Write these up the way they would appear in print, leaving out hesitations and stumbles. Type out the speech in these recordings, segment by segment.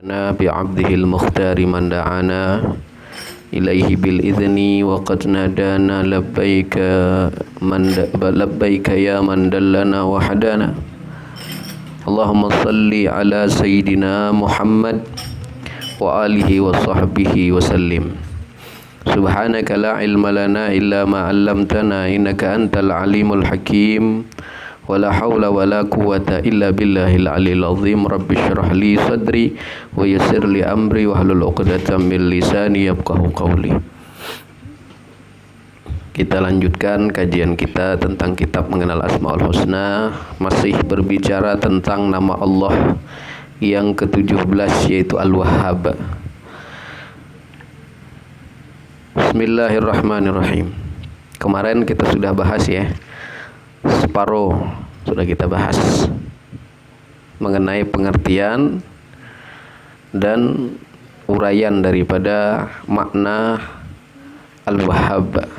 بعبده المختار من دعانا إليه بالإذن وقد نادانا لبيك يا من دلنا وحدانا اللهم صل على سيدنا محمد وآله وصحبه وسلم سبحانك لا علم لنا إلا ما علمتنا إنك أنت العليم الحكيم ولا حول ولا قوة إلا بالله العلي العظيم رب اشرح لي صدري ويسر لي أمري واحلل عقدة من lisani yafqahu qawli. Kita lanjutkan kajian kita tentang kitab mengenal Asmaul Husna, masih berbicara tentang nama Allah yang ke-17 yaitu Al-Wahhab. Bismillahirrahmanirrahim. Kemarin kita sudah bahas ya, separuh sudah kita bahas mengenai pengertian dan uraian daripada makna Al-Wahhab.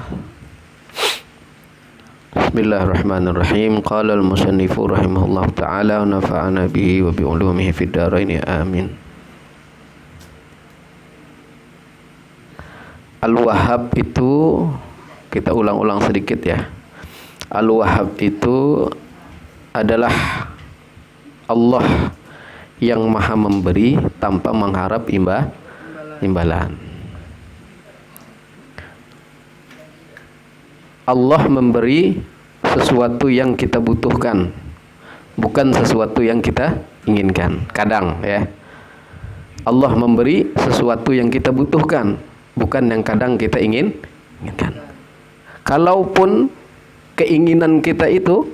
Bismillahirrahmanirrahim. Qala al-musannifu rahimahullah ta'ala wa nafa'ana bihi wa bi ulumihi fid dharain amin. Al-Wahhab itu, kita ulang-ulang sedikit ya. Al-Wahhab itu adalah Allah yang maha memberi tanpa mengharap imbalan. Allah memberi sesuatu yang kita butuhkan, bukan sesuatu yang kita inginkan. Kadang ya, Allah memberi sesuatu yang kita butuhkan, bukan yang kadang kita inginkan. Kalaupun keinginan kita itu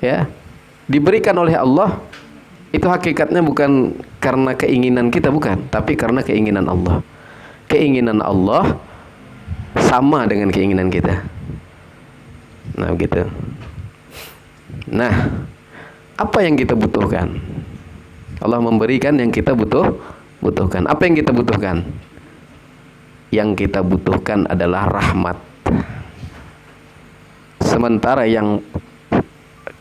ya diberikan oleh Allah, itu hakikatnya bukan karena keinginan kita, bukan, tapi karena keinginan Allah. Keinginan Allah sama dengan keinginan kita. Nah begitu. Nah, apa yang kita butuhkan? Allah memberikan yang kita butuhkan. Apa yang kita butuhkan? Yang kita butuhkan adalah rahmat. Sementara yang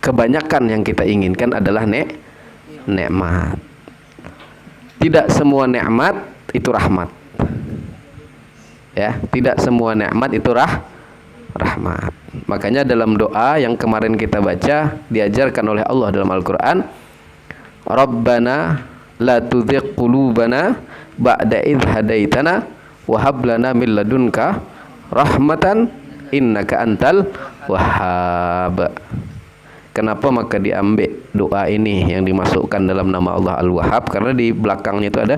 kebanyakan yang kita inginkan adalah nikmat. Tidak semua nikmat itu rahmat. Ya, tidak semua nikmat itu rahmat. Makanya dalam doa yang kemarin kita baca diajarkan oleh Allah dalam Al-Qur'an, Rabbana la tuzigh qulubana ba'da idh hadaitana wa hab lana min ladunka rahmatan innaka antal wahhab. Kenapa maka diambil doa ini yang dimasukkan dalam nama Allah Al-Wahhab? Karena di belakangnya itu ada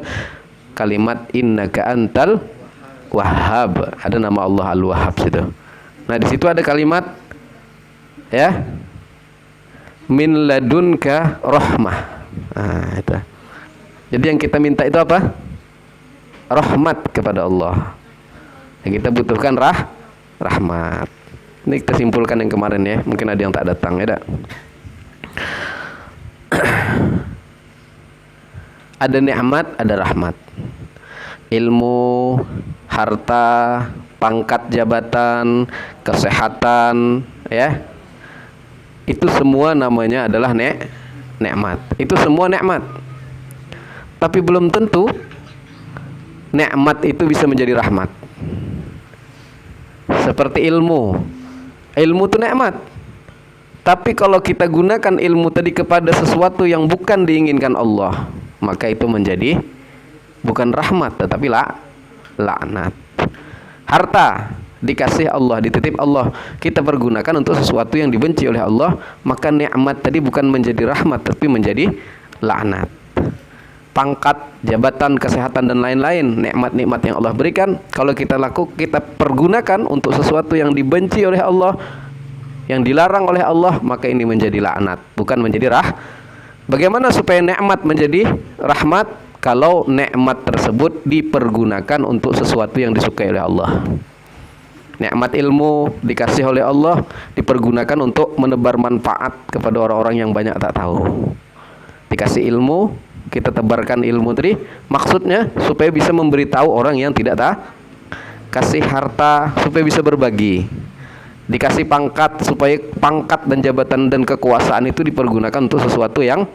kalimat innaka antal wahhab. Ada nama Allah Al-Wahhab situ. Nah, di situ ada kalimat ya, min ladunka rahmah. Nah, itu. Jadi yang kita minta itu apa? Rahmat kepada Allah. Yang kita butuhkan rahmat. Ini kita simpulkan yang kemarin ya. Mungkin ada yang tak datang ya. Ada nikmat, ada rahmat. Ilmu, harta, pangkat jabatan, kesehatan ya. Itu semua namanya adalah nikmat. Itu semua nikmat. Tapi belum tentu nikmat itu bisa menjadi rahmat. Seperti ilmu. Ilmu itu nikmat. Tapi kalau kita gunakan ilmu tadi kepada sesuatu yang bukan diinginkan Allah, maka itu menjadi bukan rahmat tetapi laknat. Harta dikasih Allah, dititip Allah, kita pergunakan untuk sesuatu yang dibenci oleh Allah, maka nikmat tadi bukan menjadi rahmat tapi menjadi laknat. Pangkat, jabatan, kesehatan dan lain-lain, nikmat-nikmat yang Allah berikan, kalau kita pergunakan untuk sesuatu yang dibenci oleh Allah, yang dilarang oleh Allah, maka ini menjadi laknat, bukan menjadi Bagaimana supaya nikmat menjadi rahmat? Kalau nikmat tersebut dipergunakan untuk sesuatu yang disukai oleh Allah. Nikmat ilmu dikasih oleh Allah, dipergunakan untuk menebar manfaat kepada orang-orang yang banyak tak tahu. Dikasih ilmu, kita tebarkan ilmu tadi, maksudnya supaya bisa memberitahu orang yang tidak tahu. Kasih harta supaya bisa berbagi. Dikasih pangkat supaya pangkat dan jabatan dan kekuasaan itu dipergunakan untuk sesuatu yang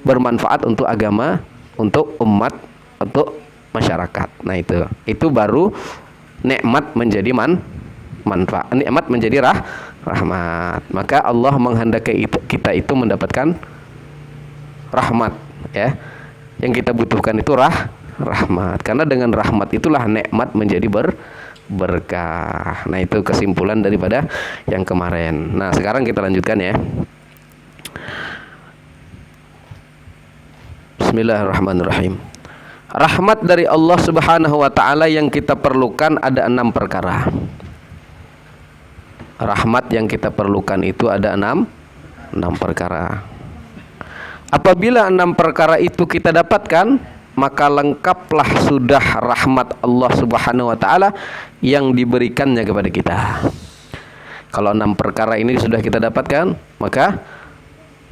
bermanfaat untuk agama, untuk umat, untuk masyarakat. Nah itu baru nikmat menjadi manfaat, nikmat menjadi rahmat. Maka Allah menghendaki kita itu mendapatkan rahmat, ya. Yang kita butuhkan itu rahmat. Karena dengan rahmat itulah nikmat menjadi berkah. Nah, itu kesimpulan daripada yang kemarin. Nah, sekarang kita lanjutkan ya. Bismillahirrahmanirrahim. Rahmat dari Allah Subhanahu wa taala yang kita perlukan ada 6 perkara. Rahmat yang kita perlukan itu ada 6 perkara. Apabila 6 perkara itu kita dapatkan, maka lengkaplah sudah rahmat Allah Subhanahu wa taala yang diberikannya kepada kita. Kalau 6 perkara ini sudah kita dapatkan, maka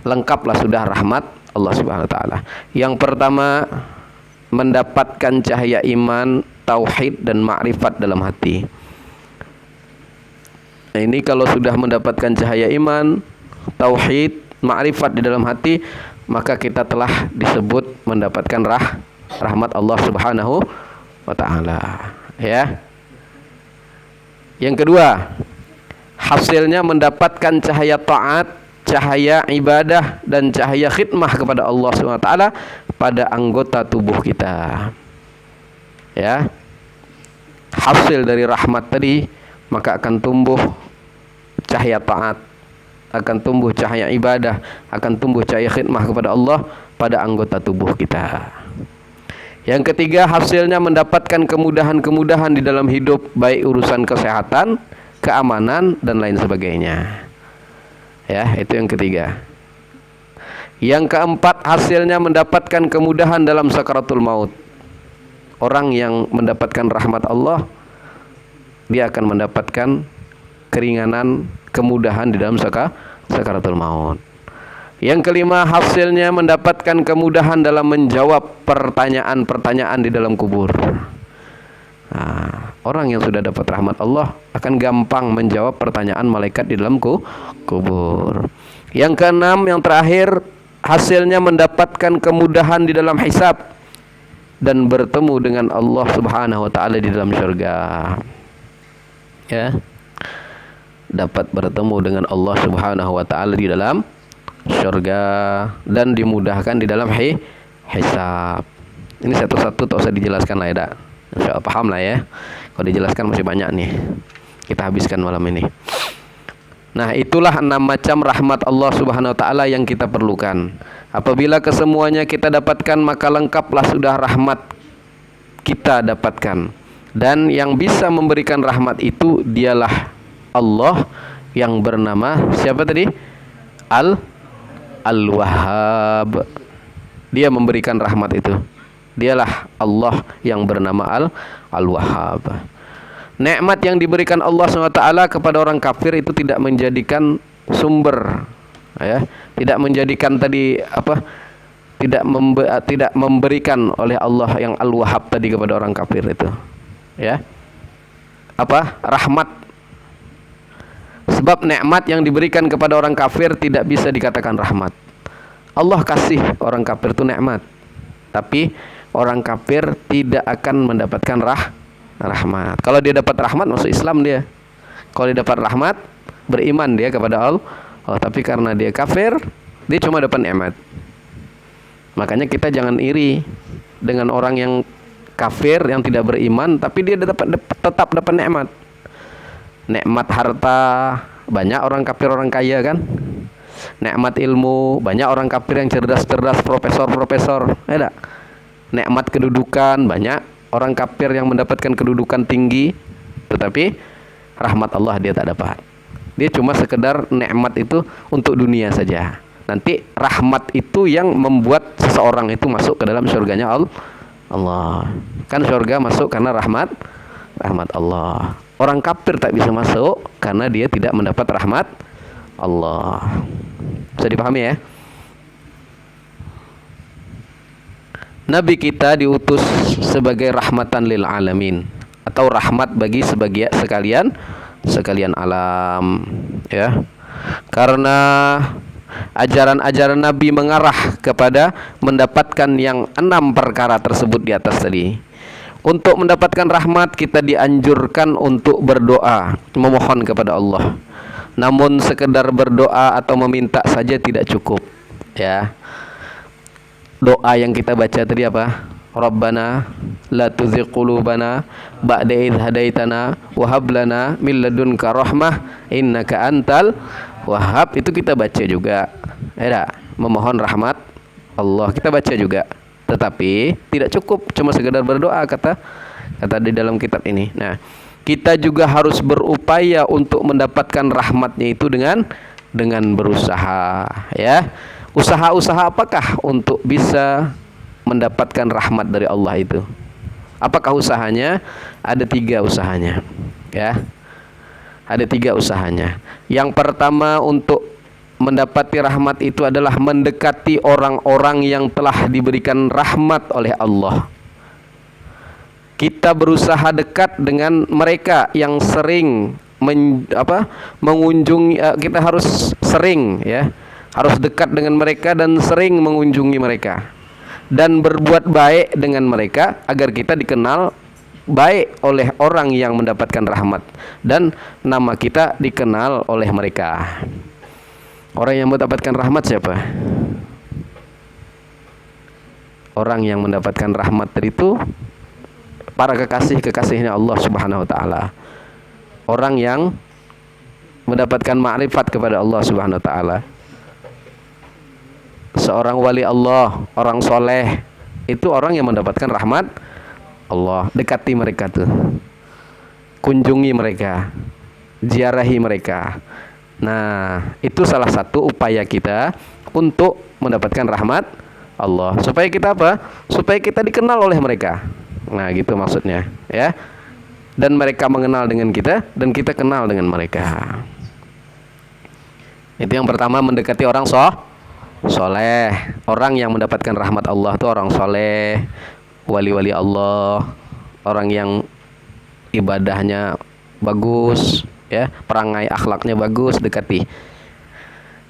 lengkaplah sudah rahmat Allah Subhanahu wa taala. Yang pertama, mendapatkan cahaya iman, tauhid dan ma'rifat dalam hati. Nah, ini kalau sudah mendapatkan cahaya iman, tauhid, ma'rifat di dalam hati, maka kita telah disebut mendapatkan rahmat Allah Subhanahu wa taala, ya. Yang kedua, hasilnya mendapatkan cahaya taat, cahaya ibadah dan cahaya khidmah kepada Allah Subhanahu wa taala pada anggota tubuh kita. Ya. Hasil dari rahmat tadi maka akan tumbuh cahaya taat, akan tumbuh cahaya ibadah, akan tumbuh cahaya khidmah kepada Allah pada anggota tubuh kita. Yang ketiga, hasilnya mendapatkan kemudahan-kemudahan di dalam hidup, baik urusan kesehatan, keamanan dan lain sebagainya. Ya, itu yang ketiga. Yang keempat, hasilnya mendapatkan kemudahan dalam sakaratul maut. Orang yang mendapatkan rahmat Allah, dia akan mendapatkan keringanan, kemudahan di dalam sakaratul maut. Yang kelima, hasilnya mendapatkan kemudahan dalam menjawab pertanyaan-pertanyaan di dalam kubur. Nah, orang yang sudah dapat rahmat Allah akan gampang menjawab pertanyaan malaikat di dalam kubur. Yang keenam, yang terakhir, hasilnya mendapatkan kemudahan di dalam hisab dan bertemu dengan Allah Subhanahu wa taala di dalam surga. Ya. Dapat bertemu dengan Allah Subhanahu wa taala di dalam surga dan dimudahkan di dalam hisab. Ini satu-satu tak usah dijelaskan lah ya, Dak. Insyaallah paham lah ya. Kalau dijelaskan masih banyak nih. Kita habiskan malam ini. Nah, itulah 6 macam rahmat Allah Subhanahu wa taala yang kita perlukan. Apabila kesemuanya kita dapatkan, maka lengkaplah sudah rahmat kita dapatkan. Dan yang bisa memberikan rahmat itu dialah Allah yang bernama siapa tadi? Al-Wahhab. Dia memberikan rahmat itu. Dialah Allah yang bernama Al-Wahhab. Nikmat yang diberikan Allah SWT kepada orang kafir itu tidak menjadikan sumber, ya, tidak menjadikan tadi apa? Tidak memberikan oleh Allah yang Al-Wahhab tadi kepada orang kafir itu. Ya. Apa? Rahmat. Sebab nikmat yang diberikan kepada orang kafir tidak bisa dikatakan rahmat. Allah kasih orang kafir itu nikmat, tapi orang kafir tidak akan mendapatkan rahmat. Kalau dia dapat rahmat masuk Islam dia. Kalau dia dapat rahmat, beriman dia kepada Allah. Oh, tapi karena dia kafir, dia cuma dapat nikmat. Makanya kita jangan iri dengan orang yang kafir yang tidak beriman, tapi dia tetap dapat nikmat. Nikmat harta, banyak orang kafir orang kaya kan. Nikmat ilmu, banyak orang kafir yang cerdas-cerdas, profesor-profesor, ya. Nikmat kedudukan, banyak orang kafir yang mendapatkan kedudukan tinggi, tetapi rahmat Allah dia tak dapat. Dia cuma sekedar nikmat itu untuk dunia saja. Nanti rahmat itu yang membuat seseorang itu masuk ke dalam surganya Allah. Kan surga masuk karena rahmat Allah. Orang kafir tak bisa masuk karena dia tidak mendapat rahmat Allah. Bisa dipahami ya? Nabi kita diutus sebagai rahmatan lil alamin, atau rahmat bagi sekalian alam, ya. Karena Ajaran-ajaran Nabi mengarah kepada mendapatkan yang 6 perkara tersebut di atas tadi. Untuk mendapatkan rahmat kita dianjurkan untuk berdoa, memohon kepada Allah. Namun sekedar berdoa atau meminta saja tidak cukup, ya. Doa yang kita baca tadi apa? Rabbana la tuzigh qulubana ba'da idh hadaitana wa hab lana min ladunka rahmah innaka antal wahhab. Itu kita baca juga. Ya, memohon rahmat Allah kita baca juga. Tetapi tidak cukup cuma sekedar berdoa kata di dalam kitab ini. Nah, kita juga harus berupaya untuk mendapatkan rahmatnya itu dengan berusaha, ya. Usaha-usaha apakah untuk bisa mendapatkan rahmat dari Allah itu? Apakah usahanya? Ada 3 usahanya, ya. Ada 3 usahanya. Yang pertama untuk mendapati rahmat itu adalah mendekati orang-orang yang telah diberikan rahmat oleh Allah. Kita berusaha dekat dengan mereka yang sering mengunjungi. Kita harus sering, ya, harus dekat dengan mereka dan sering mengunjungi mereka dan berbuat baik dengan mereka agar kita dikenal baik oleh orang yang mendapatkan rahmat dan nama kita dikenal oleh mereka. Orang yang mendapatkan rahmat siapa? Orang yang mendapatkan rahmat itu para kekasih-kekasihnya Allah Subhanahu wa taala. Orang yang mendapatkan ma'rifat kepada Allah Subhanahu wa taala. Seorang wali Allah, orang soleh, itu orang yang mendapatkan rahmat Allah. Dekati mereka tuh, kunjungi mereka, ziarahi mereka. Nah, itu salah satu upaya kita untuk mendapatkan rahmat Allah. Supaya kita apa? Supaya kita dikenal oleh mereka. Nah, gitu maksudnya, ya. Dan mereka mengenal dengan kita dan kita kenal dengan mereka. Itu yang pertama, mendekati orang soleh. Orang yang mendapatkan rahmat Allah itu orang soleh, wali-wali Allah, orang yang ibadahnya bagus, ya, perangai akhlaknya bagus, dekati.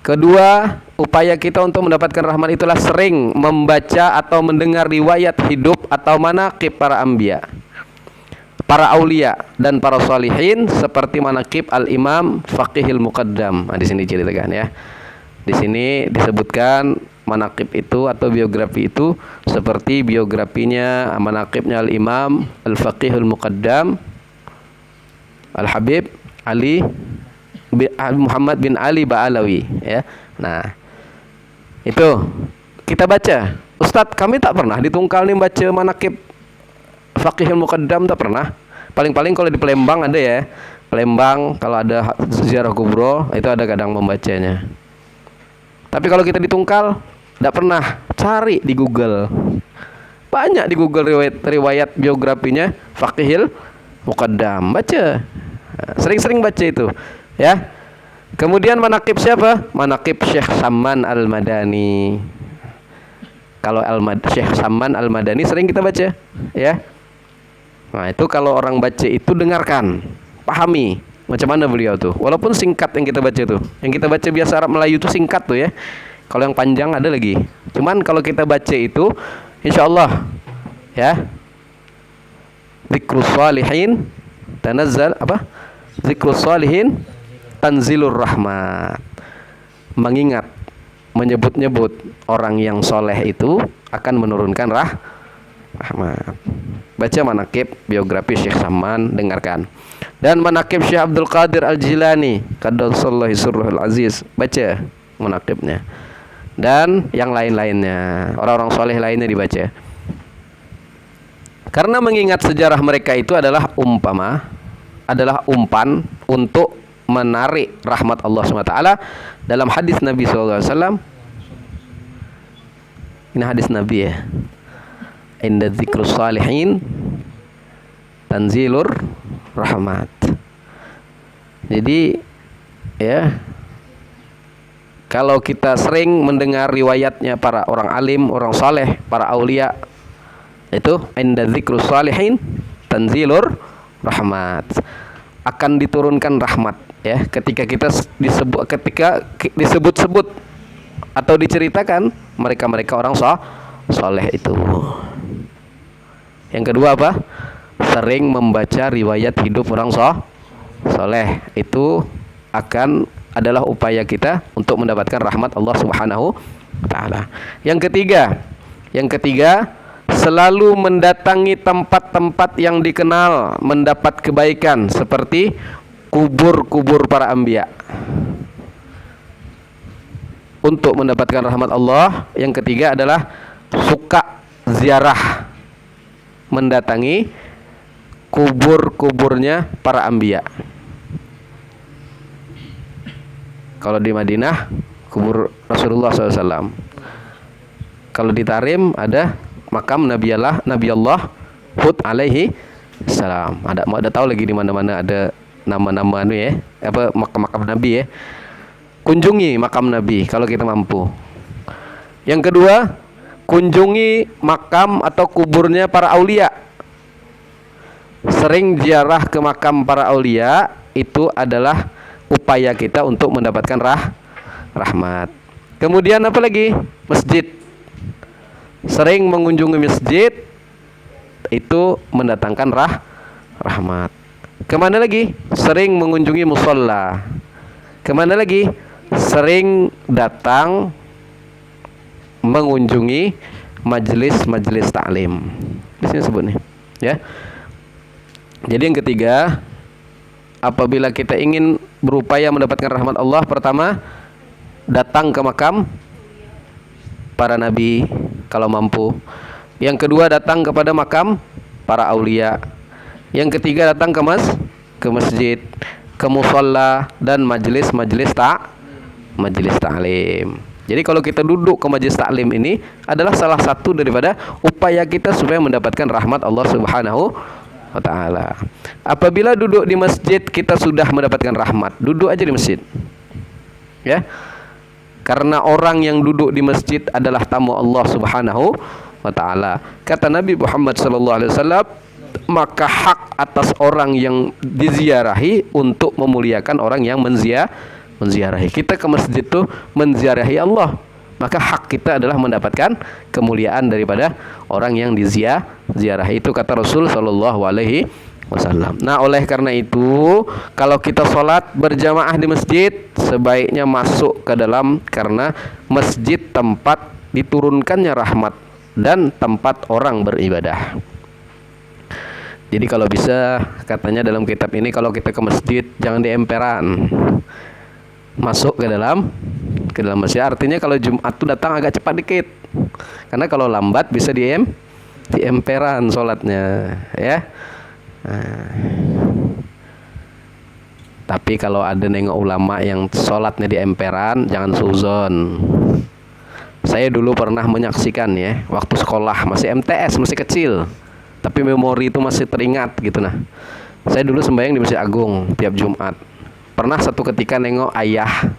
Kedua, upaya kita untuk mendapatkan rahmat itulah sering membaca atau mendengar riwayat hidup atau manaqib para anbiya, para aulia dan para salihin, seperti manaqib al-Imam Faqihil Muqaddam. Nah, di sini diceritakan, ya. Di sini disebutkan manaqib itu atau biografi itu seperti biografinya, manaqibnya al-Imam Al-Faqihul Muqaddam Al-Habib Ali Muhammad bin Ali Ba'alawi, ya. Nah, itu kita baca. Ustadz, kami tak pernah di Tungkal nih baca manaqib Faqihul Muqaddam, tak pernah. Paling-paling kalau di Palembang ada, ya. Palembang kalau ada ziarah kubro itu ada kadang membacanya. Tapi kalau kita di Tungkal tidak pernah. Cari di Google. Banyak di Google riwayat biografinya Faqihul Muqaddam. Baca. Sering-sering baca itu, ya. Kemudian manaqib siapa? Manaqib Syekh Samman Al-Madani. Kalau Syekh Samman Al-Madani sering kita baca, ya. Nah, itu kalau orang baca itu dengarkan, pahami macam mana beliau tuh. Walaupun singkat yang kita baca tuh. Yang kita baca biasa Arab Melayu itu singkat tuh, ya. Kalau yang panjang ada lagi. Cuman kalau kita baca itu insyaallah, ya. Zikrus Shalihin tanazzal Zikrus Shalihin tanzilur rahmat. Mengingat, menyebut-nyebut orang yang soleh itu akan menurunkan rahmat. Baca manaqib biografi Syekh Samman, dengarkan. Dan manaqib Syekh Abdul Qadir Al-Jilani qaddasallahu sirruhul aziz, baca manaqibnya. Dan yang lain-lainnya, orang-orang soleh lainnya dibaca. Karena mengingat sejarah mereka itu adalah umpan untuk menarik rahmat Allah SWT. Dalam hadis Nabi SAW, ini hadis Nabi, ya. Inda dzikrus salihin tanzilur rahmat. Jadi, ya, kalau kita sering mendengar riwayatnya para orang alim, orang saleh, para aulia, itu inda dzikrus salihin tanzilur rahmat, akan diturunkan rahmat, ya, ketika disebut-sebut atau diceritakan mereka-mereka orang soleh itu. Yang kedua apa? Sering membaca riwayat hidup orang soleh. Itu adalah upaya kita untuk mendapatkan rahmat Allah Subhanahu wa taala. Yang ketiga, selalu mendatangi tempat-tempat yang dikenal mendapat kebaikan seperti kubur-kubur para anbiya. Untuk mendapatkan rahmat Allah, yang ketiga adalah suka ziarah, mendatangi kubur-kuburnya para anbiya. Kalau di Madinah, kubur Rasulullah SAW. Kalau di Tarim ada makam Nabi Allah Hud alaihi salam. Ada tahu lagi di mana-mana ada nama-nama makam-makam Nabi ya. Kunjungi makam Nabi kalau kita mampu. Yang kedua, kunjungi makam atau kuburnya para aulia. Sering ziarah ke makam para aulia itu adalah upaya kita untuk mendapatkan rahmat. Kemudian apa lagi? Masjid. Sering mengunjungi masjid itu mendatangkan rahmat. Kemana lagi? Sering mengunjungi musola. Kemana lagi? Sering datang mengunjungi majelis-majelis taklim. Di sini sebutnya, ya. Jadi yang ketiga, apabila kita ingin berupaya mendapatkan rahmat Allah, pertama datang ke makam para nabi kalau mampu. Yang kedua datang kepada makam para aulia. Yang ketiga datang ke masjid, ke musalla dan majelis taklim. Jadi kalau kita duduk ke majelis taklim ini adalah salah satu daripada upaya kita supaya mendapatkan rahmat Allah Subhanahu wa taala. Apabila duduk di masjid kita sudah mendapatkan rahmat, duduk aja di masjid. Ya. Karena orang yang duduk di masjid adalah tamu Allah Subhanahu wa taala. Kata Nabi Muhammad sallallahu alaihi wasallam, maka hak atas orang yang diziarahi untuk memuliakan orang yang menziarahi. Kita ke masjid itu menziarahi Allah, maka hak kita adalah mendapatkan kemuliaan daripada orang yang diziarahi. Itu kata Rasul sallallahu alaihi wasallam. Nah, oleh karena itu, kalau kita sholat berjamaah di masjid, sebaiknya masuk ke dalam, karena masjid tempat diturunkannya rahmat dan tempat orang beribadah. Jadi kalau bisa, katanya dalam kitab ini, kalau kita ke masjid jangan di emperan, masuk ke dalam masjid. Artinya kalau Jumat itu datang agak cepat dikit, karena kalau lambat bisa di emperan sholatnya, ya. Tapi kalau ada nengok ulama yang sholatnya di emperan, jangan suzon. Saya dulu pernah menyaksikan ya, waktu sekolah masih MTS, masih kecil, tapi memori itu masih teringat gitu. Nah, saya dulu sembahyang di Masjid Agung tiap Jumat. Pernah satu ketika nengok ayah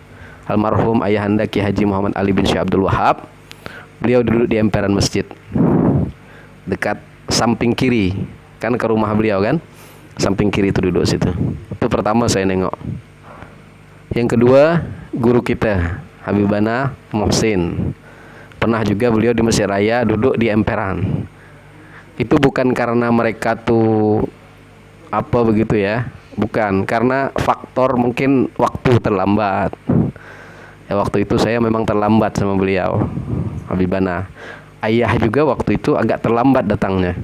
almarhum ayahanda Ki Haji Muhammad Ali bin Syekh Abdul Wahab. Beliau duduk di emperan masjid, dekat samping kiri. Kan ke rumah beliau kan, samping kiri itu duduk situ. Itu pertama saya nengok. Yang kedua, guru kita Habibana Muhsin, pernah juga beliau di Masjid Raya duduk di emperan. Itu bukan karena mereka tuh apa begitu ya, bukan, karena faktor mungkin waktu terlambat. Ya, waktu itu saya memang terlambat sama beliau Habibana. Ayah juga waktu itu agak terlambat datangnya.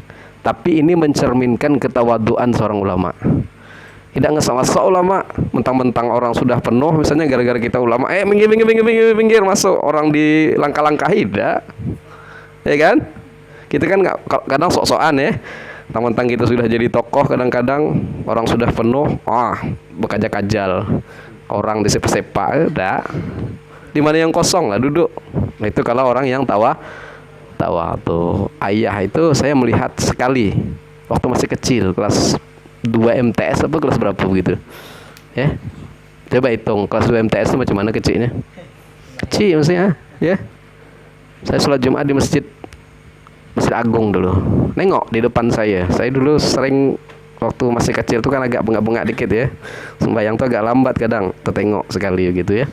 Tapi ini mencerminkan ketawaduan seorang ulama. Tidak ngesal-ngesal ulama, mentang-mentang orang sudah penuh, misalnya gara-gara kita ulama, minggir masuk, orang di langkah-langkahi, tidak. Ya kan? Kita kan kadang sok-sokan ya. Mentang-mentang kita sudah jadi tokoh, kadang-kadang orang sudah penuh, bekajak-kajal, orang disepa-sepa, tidak. Di mana yang kosong lah duduk. Nah, itu kalau orang yang tawa tuh. Ayah itu saya melihat sekali waktu masih kecil, kelas 2 MTS apa kelas berapa begitu ya, coba hitung kelas 2 MTS itu macam mana kecilnya, kecil maksudnya ya. Saya sholat Jumat di Masjid Agung dulu, nengok di depan saya dulu sering waktu masih kecil tuh kan agak bengak-bengak dikit ya, sembahyang tuh agak lambat kadang, tertengok sekali gitu ya.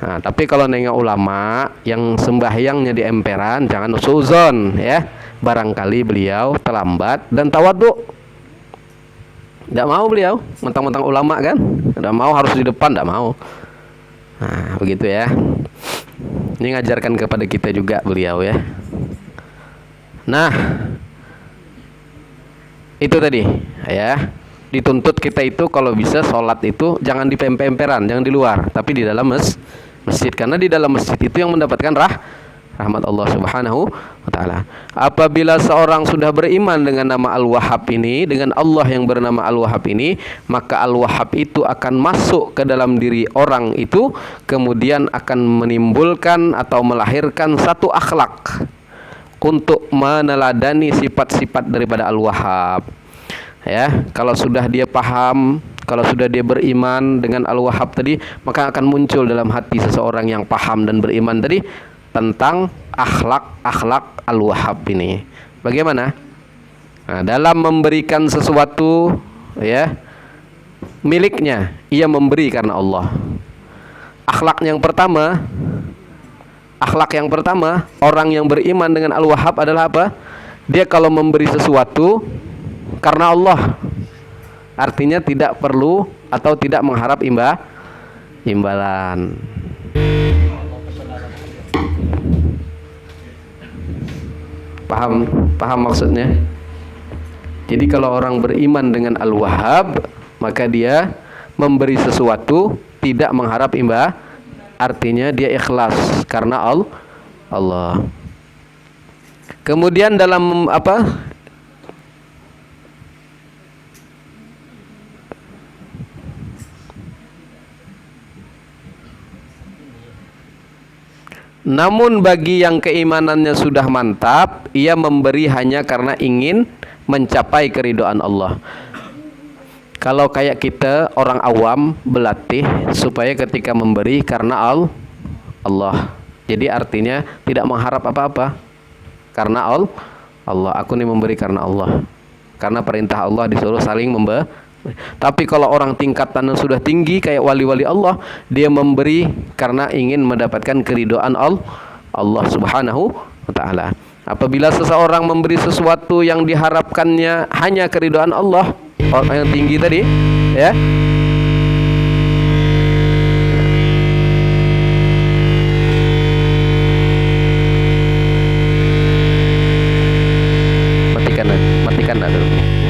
Nah, tapi kalau nengok ulama yang sembahyangnya di emperan, jangan suzon ya. Barangkali beliau terlambat dan tawadhu. Tidak mau beliau, mentang-mentang ulama kan? Tidak mau harus di depan, tidak mau. Nah, begitu ya. Ini ngajarkan kepada kita juga beliau ya. Nah, itu tadi ya. Dituntut kita itu kalau bisa sholat itu jangan di emperan, jangan di luar, tapi di dalam masjid. Karena di dalam masjid itu yang mendapatkan rahmat Allah Subhanahu wa taala. Apabila seorang sudah beriman dengan nama Al-Wahhab ini, dengan Allah yang bernama Al-Wahhab ini, maka Al-Wahhab itu akan masuk ke dalam diri orang itu, kemudian akan menimbulkan atau melahirkan satu akhlak untuk meneladani sifat-sifat daripada Al-Wahhab. Ya, kalau sudah dia paham, kalau sudah dia beriman dengan Al-Wahhab tadi, maka akan muncul dalam hati seseorang yang paham dan beriman tadi tentang akhlak Al-Wahhab ini. Bagaimana? Nah, dalam memberikan sesuatu ya miliknya, ia memberi karena Allah. Akhlak yang pertama, orang yang beriman dengan Al-Wahhab adalah apa? Dia kalau memberi sesuatu karena Allah, artinya tidak perlu atau tidak mengharap imbalan. Paham maksudnya? Jadi kalau orang beriman dengan Al-Wahhab, maka dia memberi sesuatu tidak mengharap imbalan, artinya dia ikhlas karena Allah. Kemudian dalam namun bagi yang keimanannya sudah mantap, ia memberi hanya karena ingin mencapai keridhaan Allah. Kalau kayak kita orang awam berlatih supaya ketika memberi karena Allah. Jadi artinya tidak mengharap apa-apa. Karena Allah, aku nih memberi karena Allah. Karena perintah Allah disuruh saling memberi. Tapi kalau orang tingkatan yang sudah tinggi kayak wali-wali Allah, dia memberi karena ingin mendapatkan keridhaan Allah Subhanahu wa taala. Apabila seseorang memberi sesuatu yang diharapkannya hanya keridhaan Allah, orang yang tinggi tadi, ya. Matikan dulu.